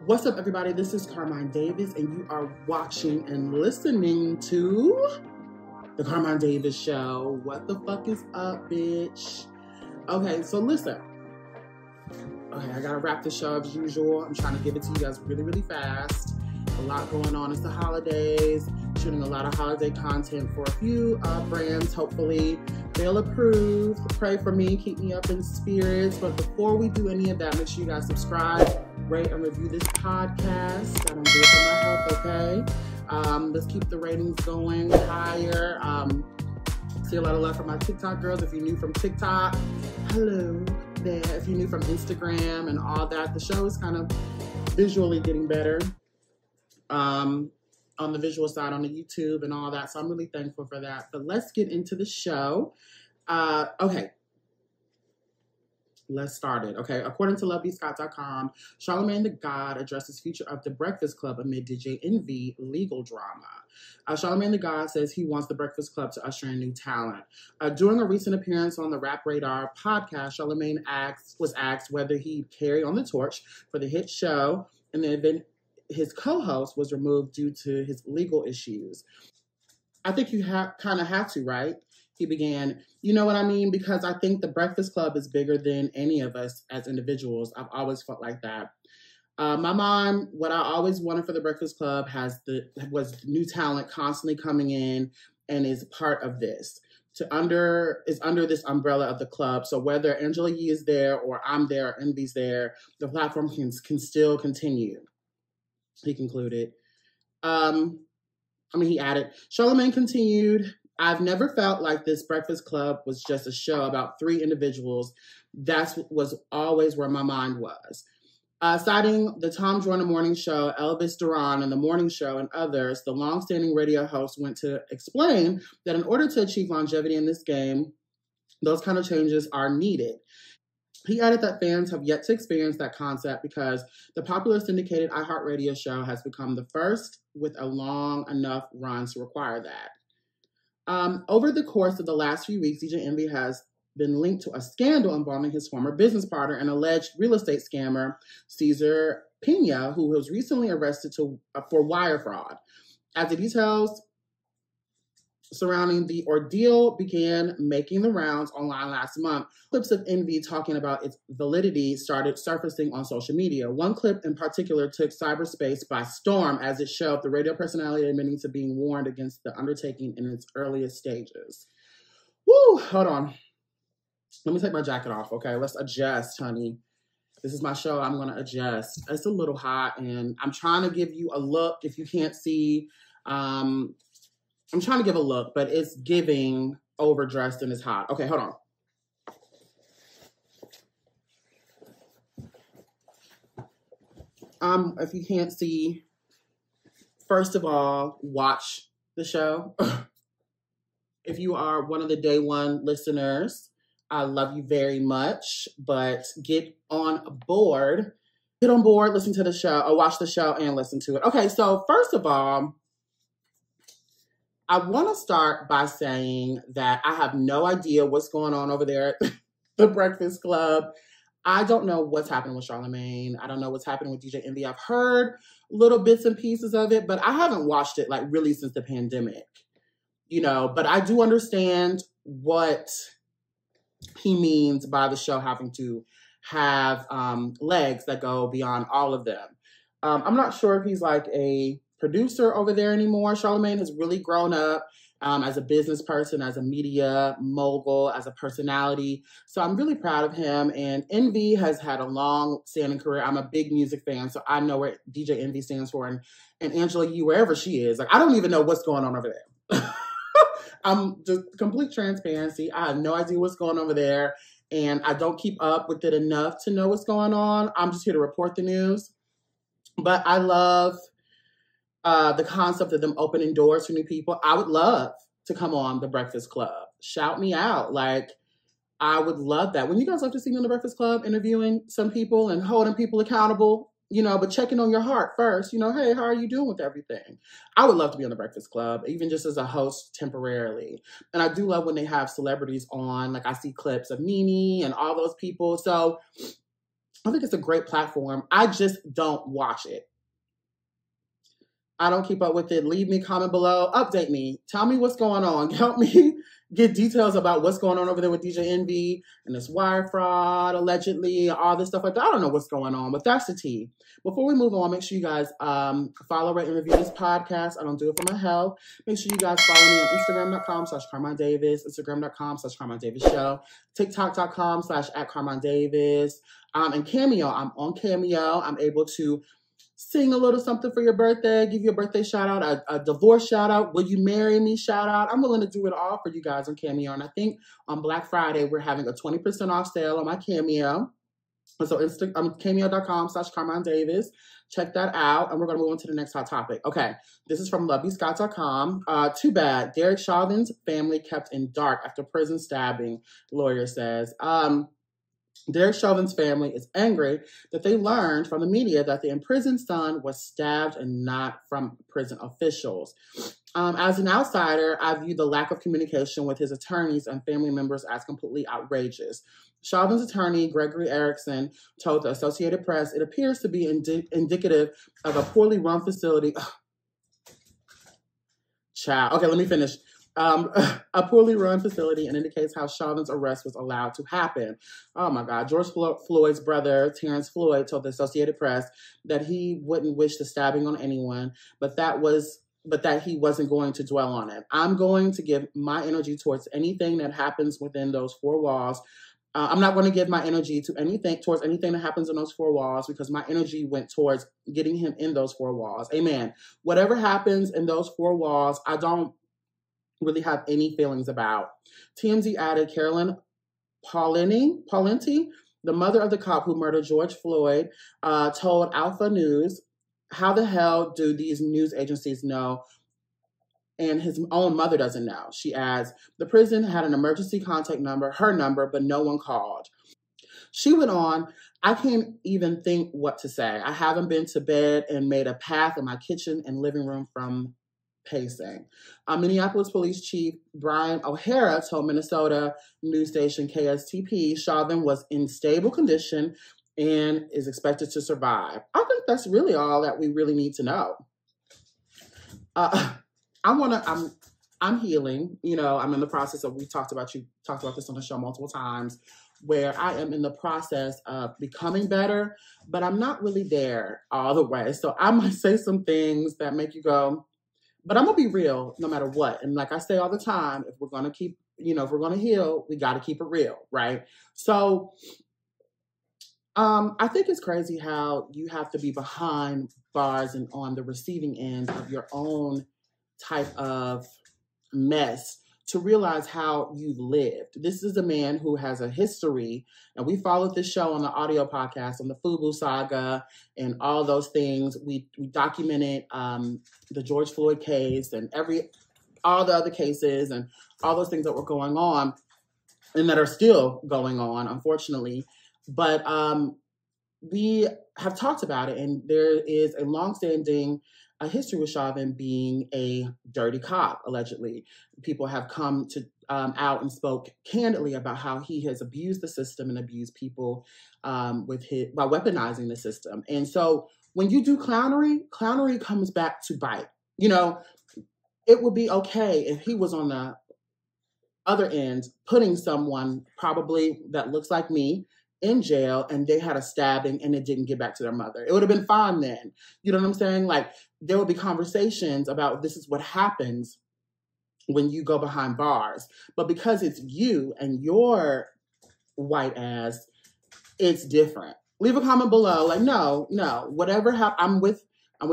What's up, everybody? This is Carmine Davis, and you are watching and listening to the Carmine Davis Show. What the fuck is up, bitch? Okay, so listen. Okay, I gotta wrap the show as usual. I'm trying to give it to you guys really, really fast. A lot going on. It's the holidays. Shooting a lot of holiday content for a few brands. Hopefully, they'll approve. Pray for me. Keep me up in spirits. But before we do any of that, make sure you guys subscribe, rate, and review this podcast. I don't do it for my health, okay? Let's keep the ratings going higher. See a lot of love from my TikTok girls. If you're new from TikTok, hello there. If you're new from Instagram and all that, the show is kind of visually getting better. On the visual side, on the YouTube and all that. So I'm really thankful for that. But let's get into the show. Okay. Let's start it. Okay. According to lovebscott.com, Charlamagne the God addresses future of the Breakfast Club amid DJ Envy legal drama. Charlamagne the God says he wants the Breakfast Club to usher in new talent. During a recent appearance on the Rap Radar podcast, Charlamagne was asked whether he'd carry on the torch for the hit show, and the event his co-host was removed due to his legal issues. I think you kind of have to, right? He began, you know what I mean? Because I think the Breakfast Club is bigger than any of us as individuals. I've always felt like that. My mom, what I always wanted for the Breakfast Club was new talent constantly coming in and is part of this. Is under this umbrella of the club. So whether Angela Yee is there or I'm there or Envy's there, the platform can still continue. He concluded. He added, Charlamagne continued, I've never felt like this Breakfast Club was just a show about three individuals. That was always where my mind was. Citing the Tom Joyner Morning Show, Elvis Duran, and The Morning Show, and others, the longstanding radio host went to explain that in order to achieve longevity in this game, those kind of changes are needed. He added that fans have yet to experience that concept because the popular syndicated iHeartRadio show has become the first with a long enough run to require that. Over the course of the last few weeks, DJ Envy has been linked to a scandal involving his former business partner and alleged real estate scammer, Cesar Pena, who was recently arrested for wire fraud. As the details surrounding the ordeal began making the rounds online last month, clips of Envy talking about its validity started surfacing on social media. One clip in particular took cyberspace by storm as it showed the radio personality admitting to being warned against the undertaking in its earliest stages. Woo, hold on. Let me take my jacket off, okay? Let's adjust, honey. This is my show. I'm going to adjust. It's a little hot, and I'm trying to give you a look. If you can't see, I'm trying to give a look, but it's giving overdressed and it's hot. Okay, hold on. If you can't see, first of all, watch the show. If you are one of the day one listeners, I love you very much, but get on board. Get on board, listen to the show, or watch the show and listen to it. Okay, so first of all, I want to start by saying that I have no idea what's going on over there at the Breakfast Club. I don't know what's happening with Charlamagne. I don't know what's happening with DJ Envy. I've heard little bits and pieces of it, but I haven't watched it like really since the pandemic, but I do understand what he means by the show having to have legs that go beyond all of them. I'm not sure if he's like a producer over there anymore. Charlamagne has really grown up as a business person, as a media mogul, as a personality. So I'm really proud of him. And Envy has had a long-standing career. I'm a big music fan, so I know what DJ Envy stands for. And Angela Yee, wherever she is, like I don't even know what's going on over there. I'm just complete transparency. I have no idea what's going on over there, and I don't keep up with it enough to know what's going on. I'm just here to report the news. But I love the concept of them opening doors for new people. I would love to come on the Breakfast Club. Shout me out. Like, I would love that. When you guys love to see me on the Breakfast Club interviewing some people and holding people accountable, but checking on your heart first, hey, how are you doing with everything? I would love to be on the Breakfast Club, even just as a host temporarily. And I do love when they have celebrities on, like I see clips of Nene and all those people. So I think it's a great platform. I just don't watch it. I don't keep up with it. Leave me, comment below, update me. Tell me what's going on. Help me get details about what's going on over there with DJ Envy and this wire fraud, allegedly, all this stuff like that. I don't know what's going on, but that's the tea. Before we move on, make sure you guys follow, rate, and review this podcast. I don't do it for my health. Make sure you guys follow me on Instagram.com/Carmine Davis, Instagram.com/Carmine Davis Show, TikTok.com/@Carmine Davis, and Cameo. I'm on Cameo. I'm able to sing a little something for your birthday, give you a birthday shout out, a divorce shout out, will you marry me shout out. I'm willing to do it all for you guys on Cameo. And I think on Black Friday, we're having a 20% off sale on my Cameo. So Cameo.com/Carmine Davis. Check that out. And we're going to move on to the next hot topic. Okay. This is from LoveyScott.com. Too bad. Derek Chauvin's family kept in dark after prison stabbing, lawyer says. Derek Chauvin's family is angry that they learned from the media that the imprisoned son was stabbed and not from prison officials. As an outsider, I view the lack of communication with his attorneys and family members as completely outrageous. Chauvin's attorney, Gregory Erickson, told the Associated Press it appears to be indicative of a poorly run facility. Child. Okay, let me finish. A poorly run facility and indicates how Chauvin's arrest was allowed to happen. Oh my God. George Floyd's brother, Terrence Floyd, told the Associated Press that he wouldn't wish the stabbing on anyone, but that he wasn't going to dwell on it. I'm going to give my energy towards anything that happens within those four walls. I'm not going to give my energy to towards anything that happens in those four walls because my energy went towards getting him in those four walls. Amen. Whatever happens in those four walls, I don't really have any feelings about. TMZ added Carolyn Paulenti, the mother of the cop who murdered George Floyd, told Alpha News, how the hell do these news agencies know? And his own mother doesn't know. She adds, the prison had an emergency contact number, her number, but no one called. She went on, I can't even think what to say. I haven't been to bed and made a path in my kitchen and living room from pacing. Minneapolis Police Chief Brian O'Hara told Minnesota news station KSTP Chauvin was in stable condition and is expected to survive. I think that's really all that we really need to know. I'm healing. You know, I'm in the process of, you talked about this on the show multiple times, where I am in the process of becoming better, but I'm not really there all the way. So I might say some things that make you go, but I'm going to be real no matter what. And like I say all the time, if we're going to keep, if we're going to heal, we got to keep it real, right? So I think it's crazy how you have to be behind bars and on the receiving end of your own type of mess to realize how you've lived. This is a man who has a history, and we followed this show on the audio podcast on the FUBU saga and all those things. We documented the George Floyd case and all the other cases and all those things that were going on and that are still going on, unfortunately. But we have talked about it, and there is a longstanding history with Chauvin being a dirty cop, allegedly. People have come to out and spoke candidly about how he has abused the system and abused people by weaponizing the system. And so when you do clownery comes back to bite. It would be okay if he was on the other end putting someone probably that looks like me in jail and they had a stabbing and it didn't get back to their mother. It would have been fine then. You know what I'm saying? Like, there will be conversations about this is what happens when you go behind bars. But because it's you and your white ass, it's different. Leave a comment below. Like, no, whatever I'm with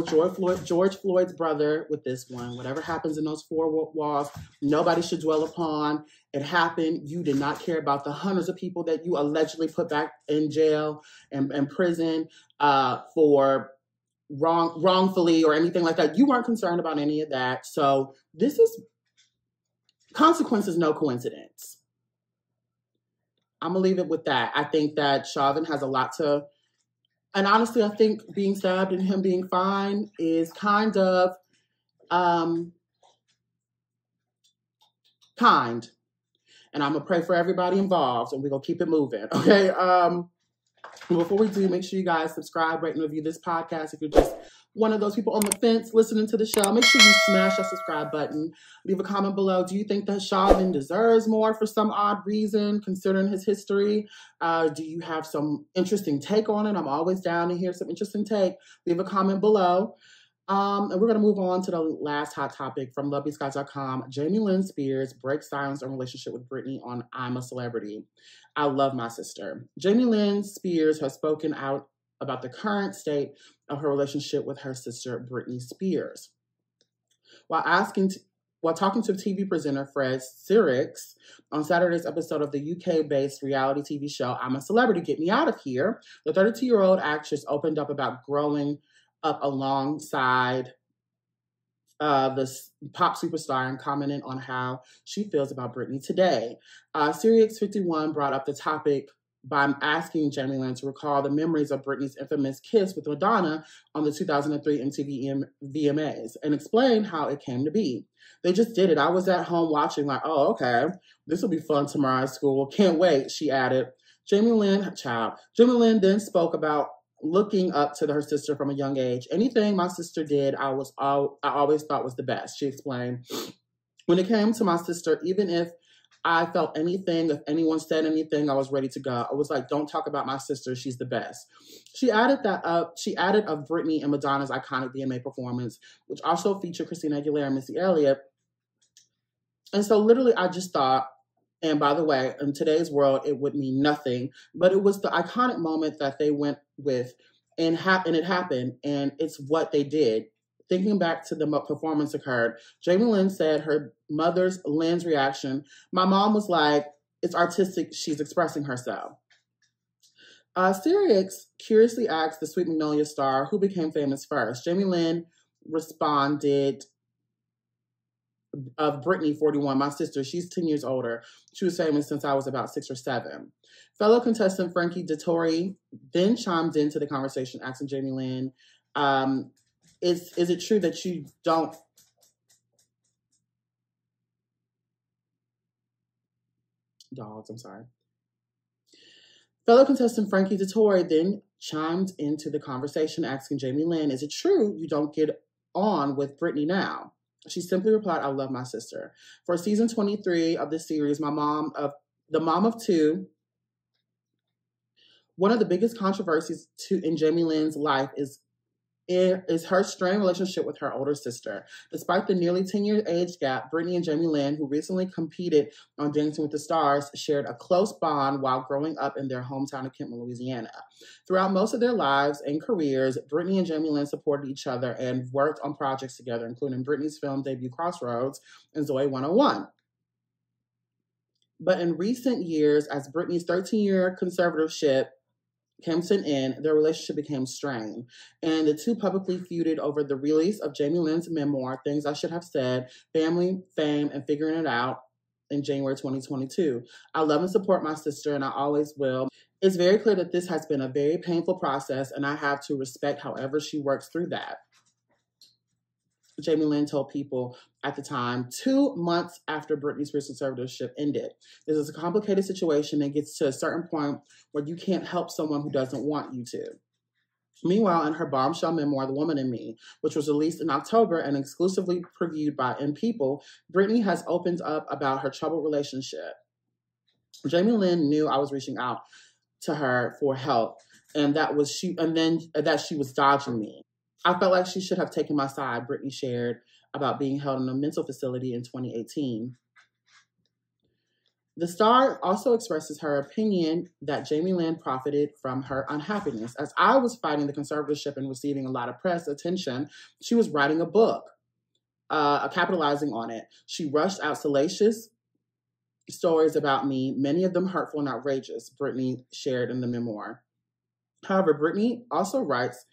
George Floyd's brother with this one. Whatever happens in those four walls, nobody should dwell upon. It happened. You did not care about the hundreds of people that you allegedly put back in jail and prison for wrongfully or anything like that. You weren't concerned about any of that. So this is consequences, no coincidence. I'm going to leave it with that. I think that Chauvin has a lot to, and honestly, I think being stabbed and him being fine is kind of kind. And I'm going to pray for everybody involved and we're going to keep it moving. Okay. Before we do, make sure you guys subscribe, rate, and review this podcast. If you're just one of those people on the fence listening to the show, make sure you smash that subscribe button. Leave a comment below. Do you think that Chauvin deserves more for some odd reason, considering his history? Do you have some interesting take on it? I'm always down to hear some interesting take. Leave a comment below. And we're going to move on to the last hot topic from LovelySkies.com. Jamie Lynn Spears breaks silence on relationship with Britney on I'm a Celebrity. I love my sister. Jamie Lynn Spears has spoken out about the current state of her relationship with her sister, Britney Spears. While talking to TV presenter Fred Sirix on Saturday's episode of the UK-based reality TV show I'm a Celebrity, Get Me Out of Here, the 32-year-old actress opened up about growing up alongside the pop superstar and commented on how she feels about Britney today. Sirius 51 brought up the topic by asking Jamie Lynn to recall the memories of Britney's infamous kiss with Madonna on the 2003 MTV VMAs and explained how it came to be. They just did it. I was at home watching like, oh, okay, this will be fun tomorrow at school. Can't wait, she added. Jamie Lynn then spoke about looking up to her sister from a young age. Anything my sister did, I always thought was the best, she explained. When it came to my sister, even if I felt anything, if anyone said anything, I was ready to go. I was like, don't talk about my sister, she's the best. She added of Britney and Madonna's iconic VMA performance, which also featured Christina Aguilera and Missy Elliott. And so literally I just thought, and by the way, in today's world, it would mean nothing, but it was the iconic moment that they went with, and it happened, and it's what they did. Thinking back to the performance occurred, Jamie Lynn said her mother's, Lynn's reaction, my mom was like, it's artistic, she's expressing herself. Sirius curiously asked the Sweet Magnolia star who became famous first. Jamie Lynn responded, of Britney, 41, my sister, she's 10 years older. She was famous since I was about 6 or 7. Fellow contestant Frankie Dettori then chimed into the conversation, asking Jamie Lynn, is it true that you don't... Dogs, I'm sorry. Fellow contestant Frankie Dettori then chimed into the conversation, asking Jamie Lynn, is it true you don't get on with Britney now? She simply replied, I love my sister. For season 23 of this series, the mom of two, one of the biggest controversies in Jamie Lynn's life is her strained relationship with her older sister. Despite the nearly 10-year age gap, Britney and Jamie Lynn, who recently competed on Dancing with the Stars, shared a close bond while growing up in their hometown of Kentland, Louisiana. Throughout most of their lives and careers, Britney and Jamie Lynn supported each other and worked on projects together, including Britney's film debut Crossroads and Zoe 101. But in recent years, as Britney's 13-year conservatorship came to an end, their relationship became strained, and the two publicly feuded over the release of Jamie Lynn's memoir, Things I Should Have Said, Family, Fame, and Figuring It Out in January 2022. I love and support my sister, and I always will. It's very clear that this has been a very painful process, and I have to respect however she works through that. Jamie Lynn told People at the time, 2 months after Britney Spears' conservatorship ended. This is a complicated situation and gets to a certain point where you can't help someone who doesn't want you to. Meanwhile, in her bombshell memoir, The Woman in Me, which was released in October and exclusively previewed by People, Britney has opened up about her troubled relationship. Jamie Lynn knew I was reaching out to her for help, and that she was dodging me. I felt like she should have taken my side, Britney shared about being held in a mental facility in 2018. The star also expresses her opinion that Jamie Lynn profited from her unhappiness. As I was fighting the conservatorship and receiving a lot of press attention, she was writing a book, capitalizing on it. She rushed out salacious stories about me, many of them hurtful and outrageous, Britney shared in the memoir. However, Britney also writes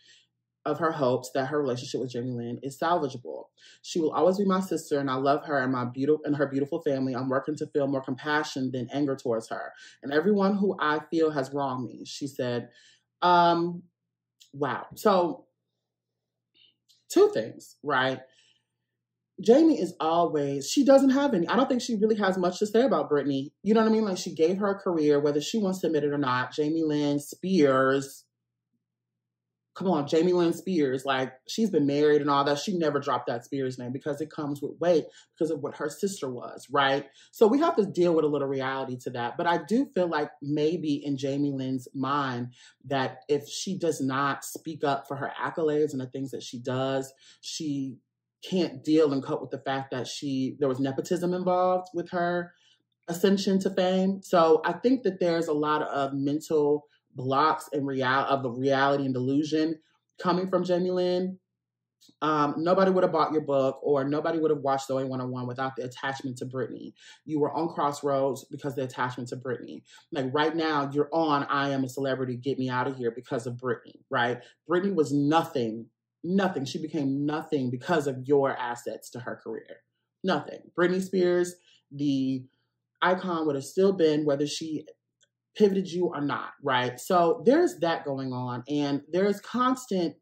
of her hopes that her relationship with Jamie Lynn is salvageable. She will always be my sister, and I love her and her beautiful family. I'm working to feel more compassion than anger towards her and everyone who I feel has wronged me, she said. Wow. So, two things, right? Jamie is always, she doesn't have any. I don't think she really has much to say about Britney. You know what I mean? Like, she gave her a career, whether she wants to admit it or not. Jamie Lynn Spears. Come on, Jamie Lynn Spears. Like, she's been married and all that. She never dropped that Spears name because it comes with weight because of what her sister was, right? So we have to deal with a little reality to that. But I do feel like maybe in Jamie Lynn's mind that if she does not speak up for her accolades and the things that she does, she can't deal and cope with the fact that there was nepotism involved with her ascension to fame. So I think that there's a lot of mental blocks and reality and delusion coming from Jamie Lynn. Nobody would have bought your book, or nobody would have watched Zoe 101 without the attachment to Britney. You were on Crossroads because of the attachment to Britney. Like, right now, you're on I Am a Celebrity, Get Me Out of Here because of Britney, right? Britney was nothing. She became nothing because of your assets to her career. Nothing. Britney Spears, the icon, would have still been whether she pivoted you or not, right? So there's that going on, and there's constant,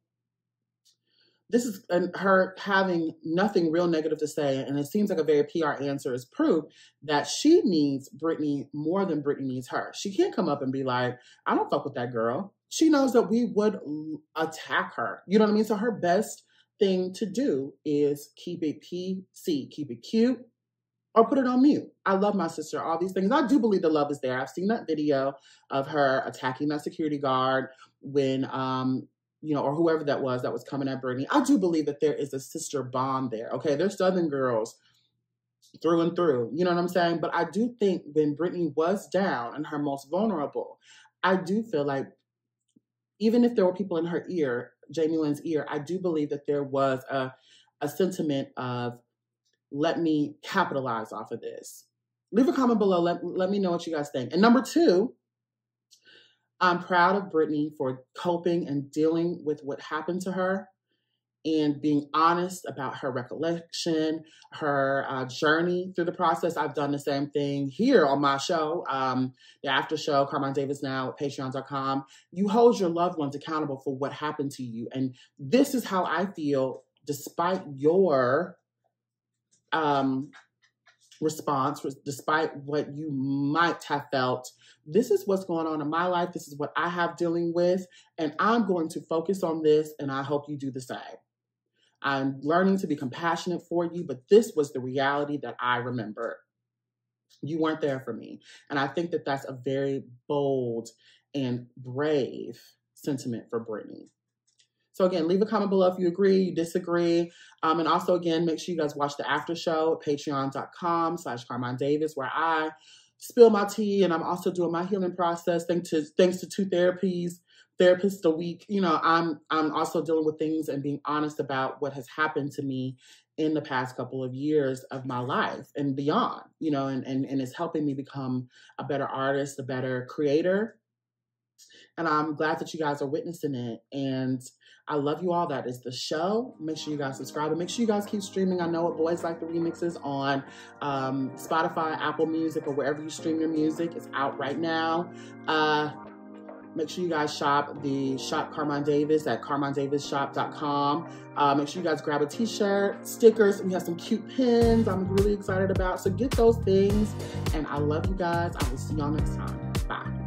this is her having nothing real negative to say, and it seems like a very PR answer is proof that she needs Britney more than Britney needs her. She can't come up and be like, I don't fuck with that girl. She knows that we would attack her. You know what I mean? So her best thing to do is keep it PC, keep it cute, or put it on mute. I love my sister, all these things. I do believe the love is there. I've seen that video of her attacking that security guard when, you know, or whoever that was coming at Britney. I do believe that there is a sister bond there. Okay, they're Southern girls through and through. You know what I'm saying? But I do think when Britney was down and her most vulnerable, I do feel like even if there were people in her ear, Jamie Lynn's ear, I do believe that there was a sentiment of, let me capitalize off of this. Leave a comment below. Let me know what you guys think. And number 2, I'm proud of Britney for coping and dealing with what happened to her and being honest about her recollection, her journey through the process. I've done the same thing here on my show, the after show, Carmine Davis Now at patreon.com. You hold your loved ones accountable for what happened to you. And this is how I feel despite your response, despite what you might have felt. This is what's going on in my life. This is what I have dealing with. And I'm going to focus on this, and I hope you do the same. I'm learning to be compassionate for you, but this was the reality that I remember. You weren't there for me. And I think that that's a very bold and brave sentiment for Britney. So again, leave a comment below if you agree, you disagree. And also, again, make sure you guys watch the after show at patreon.com/Carmine Davis, where I spill my tea, and I'm also doing my healing process. Thanks to 2 therapists a week. You know, I'm also dealing with things and being honest about what has happened to me in the past couple of years of my life and beyond, you know, and it's helping me become a better artist, a better creator. And I'm glad that you guys are witnessing it. And I love you all. That is the show. Make sure you guys subscribe, and make sure you guys keep streaming. I know what Boys Like the Remixes on Spotify, Apple Music, or wherever you stream your music. It's out right now. Make sure you guys shop Carmine Davis at carminedavisshop.com. Make sure you guys grab a t-shirt, stickers. We have some cute pins I'm really excited about. So get those things. And I love you guys. I will see y'all next time. Bye.